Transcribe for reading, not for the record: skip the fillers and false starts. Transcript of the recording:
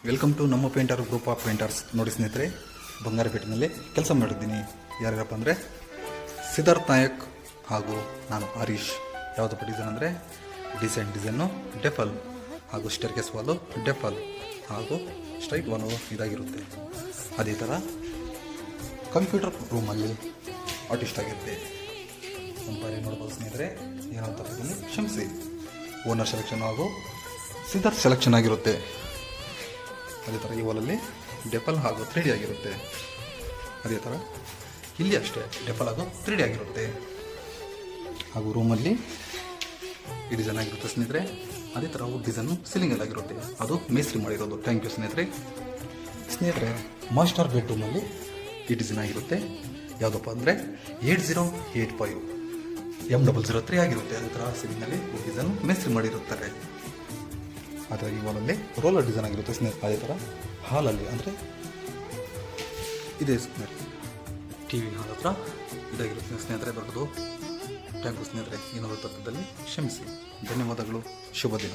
Welcome to ನಮ್ಮ painter group of painters. ನೋಡಿ ಸ್ನೇಹಿತರೆ, ಬಂಗಾರಪೇಟೆನಲ್ಲಿ ಕೆಲಸ ಮಾಡಿದ್ದೀನಿ. ಯಾರ್ಯಾರಪ್ಪ ಅಂದರೆ ಸಿದ್ಧಾರ್ಥ್ ನಾಯಕ್ ಹಾಗೂ ನಾನು ಹರೀಶ್. ಯಾವುದಪ್ಪ ಡಿಸೈನ್ ಅಂದರೆ ಡಿಸೈನು ಡೆಫಲ್ ಹಾಗೂ ಸ್ಟೇರ್ಕೇಸ್ ವಾಲು ಡೆಫಲ್ ಹಾಗೂ ಸ್ಟ್ರೈಟ್ ವಾಲು ಇದಾಗಿರುತ್ತೆ. ಅದೇ ಥರ ಕಂಪ್ಯೂಟರ್ ರೂಮಲ್ಲಿ ಆರ್ಟಿಸ್ಟ್ ಆಗಿರುತ್ತೆ. ಒಂದು ಬಾರಿ ನೋಡ್ಬೋದು ಸ್ನೇಹಿತರೆ, ಏನಂತ ಕ್ಷಮಿಸಿ. ಓನರ್ ಸೆಲೆಕ್ಷನ್ ಹಾಗೂ ಸಿದ್ಧಾರ್ಥ್ ಸೆಲೆಕ್ಷನ್ ಆಗಿರುತ್ತೆ. ಅದೇ ಥರ ಈ ವಾಲಲ್ಲಿ ಡೆಫಲ್ ಹಾಗೂ 3D ಆಗಿರುತ್ತೆ. ಅದೇ ಥರ ಇಲ್ಲಿ ಅಷ್ಟೇ ಡೆಫಲ್ ಹಾಗೂ 3D ಆಗಿರುತ್ತೆ. ಹಾಗೂ ರೂಮಲ್ಲಿ ಈ ಡಿಸೈನ್ ಆಗಿರುತ್ತೆ ಸ್ನೇಹಿತರೆ. ಅದೇ ಥರ ಡಿಸೈನು ಸೀಲಿಂಗಲ್ಲಿ ಆಗಿರುತ್ತೆ. ಅದು ಮೇಸ್ತ್ರಿ ಮಾಡಿರೋದು. ಥ್ಯಾಂಕ್ ಯು ಸ್ನೇಹಿತರೆ, ಮಾಸ್ಟರ್ ಬೆಡ್ರೂಮಲ್ಲಿ ಈ ಡಿಸೈನ್ ಆಗಿರುತ್ತೆ. ಯಾವುದಪ್ಪ ಅಂದರೆ 8085 M003 ಆಗಿರುತ್ತೆ. ಅದೇ ಥರ ಸೀಲಿಂಗಲ್ಲಿ ಡಿಸೈನ್ ಮೇಸ್ತ್ರಿ ಮಾಡಿರುತ್ತಾರೆ. ಆದರೆ ಈ ವಾಲಲ್ಲಿ ರೋಲರ್ ಡಿಸೈನ್ ಆಗಿರುತ್ತೆ ಸ್ನೇಹಿತರೆ. ಅದೇ ಥರ ಹಾಲಲ್ಲಿ ಅಂದರೆ ಇದೆ ಸ್ನೇಹಿತರೆ, ಟಿ ವಿ ಹಾಲ್ ಹತ್ರ ಇದಾಗಿರುತ್ತೆ ಸ್ನೇಹಿತರೆ, ದೊಡ್ಡದು. ಥ್ಯಾಂಕ್ ಯು ಸ್ನೇಹಿತರೆ. ಏನಾದರೂ ತಪ್ಪಿದ್ದಲ್ಲಿ ಕ್ಷಮಿಸಿ. ಧನ್ಯವಾದಗಳು. ಶುಭ ದಿನ.